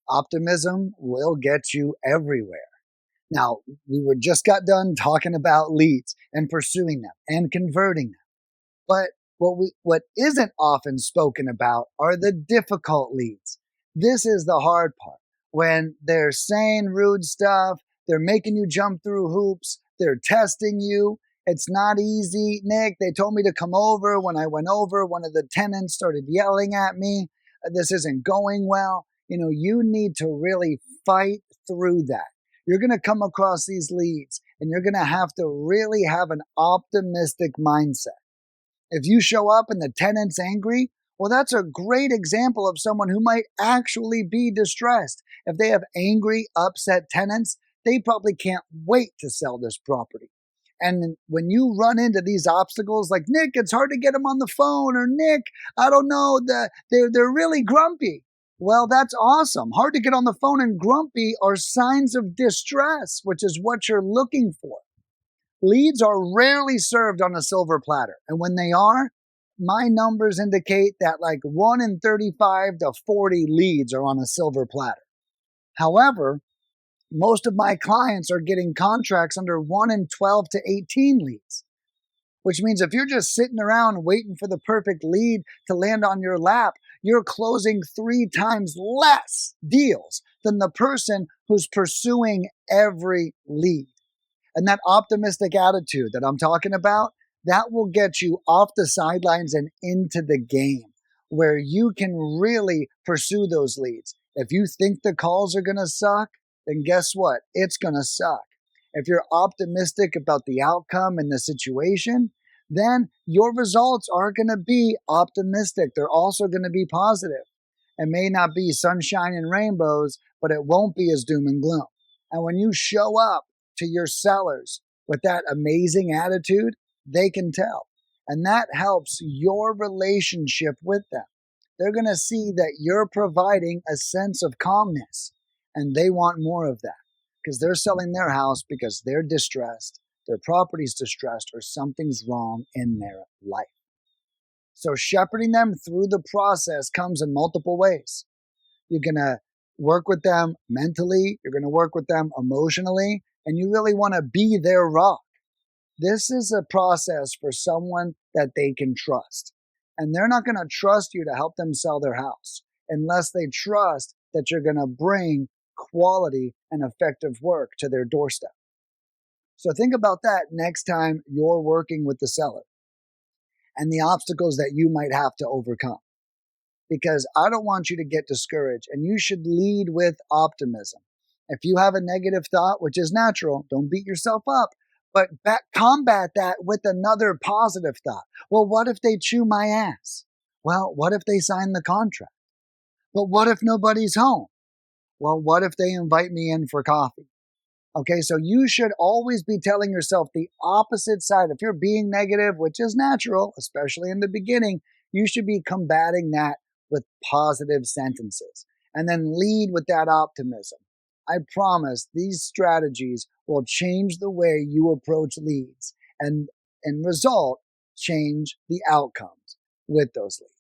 Optimism will get you everywhere. Now, we were just got done talking about leads and pursuing them and converting them. But what isn't often spoken about are the difficult leads. This is the hard part. When they're saying rude stuff, they're making you jump through hoops, they're testing you. It's not easy. Nick, they told me to come over. When I went over, one of the tenants started yelling at me. This isn't going well. You need to really fight through that. You're going to come across these leads and you're going to have to really have an optimistic mindset. If you show up and the tenant's angry, well, that's a great example of someone who might actually be distressed. If they have angry, upset tenants, they probably can't wait to sell this property. And when you run into these obstacles like, Nick, it's hard to get them on the phone, or Nick, I don't know, they're really grumpy. Well, that's awesome. Hard to get on the phone and grumpy are signs of distress, which is what you're looking for. Leads are rarely served on a silver platter. And when they are, my numbers indicate that like 1 in 35 to 40 leads are on a silver platter. However, most of my clients are getting contracts under 1 in 12 to 18 leads, which means if you're just sitting around waiting for the perfect lead to land on your lap, you're closing 3 times less deals than the person who's pursuing every lead. And that optimistic attitude that I'm talking about, that will get you off the sidelines and into the game where you can really pursue those leads. If you think the calls are going to suck, then guess what? It's going to suck. If you're optimistic about the outcome and the situation, then your results are going to be optimistic. They're also going to be positive. It may not be sunshine and rainbows, but it won't be as doom and gloom. And when you show up to your sellers with that amazing attitude, they can tell. And that helps your relationship with them. They're going to see that you're providing a sense of calmness, and they want more of that because they're selling their house because they're distressed, their property's distressed, or something's wrong in their life. So shepherding them through the process comes in multiple ways. You're going to work with them mentally, you're going to work with them emotionally, and you really want to be their rock. This is a process for someone that they can trust. And they're not going to trust you to help them sell their house unless they trust that you're going to bring quality and effective work to their doorstep. So think about that next time you're working with the seller and the obstacles that you might have to overcome. Because I don't want you to get discouraged, and you should lead with optimism. If you have a negative thought, which is natural, don't beat yourself up, but combat that with another positive thought. Well, what if they chew my ass? Well, what if they sign the contract? But what if nobody's home? Well, what if they invite me in for coffee? Okay, so you should always be telling yourself the opposite side. If you're being negative, which is natural, especially in the beginning, you should be combating that with positive sentences and then lead with that optimism. I promise these strategies will change the way you approach leads and, in result, change the outcomes with those leads.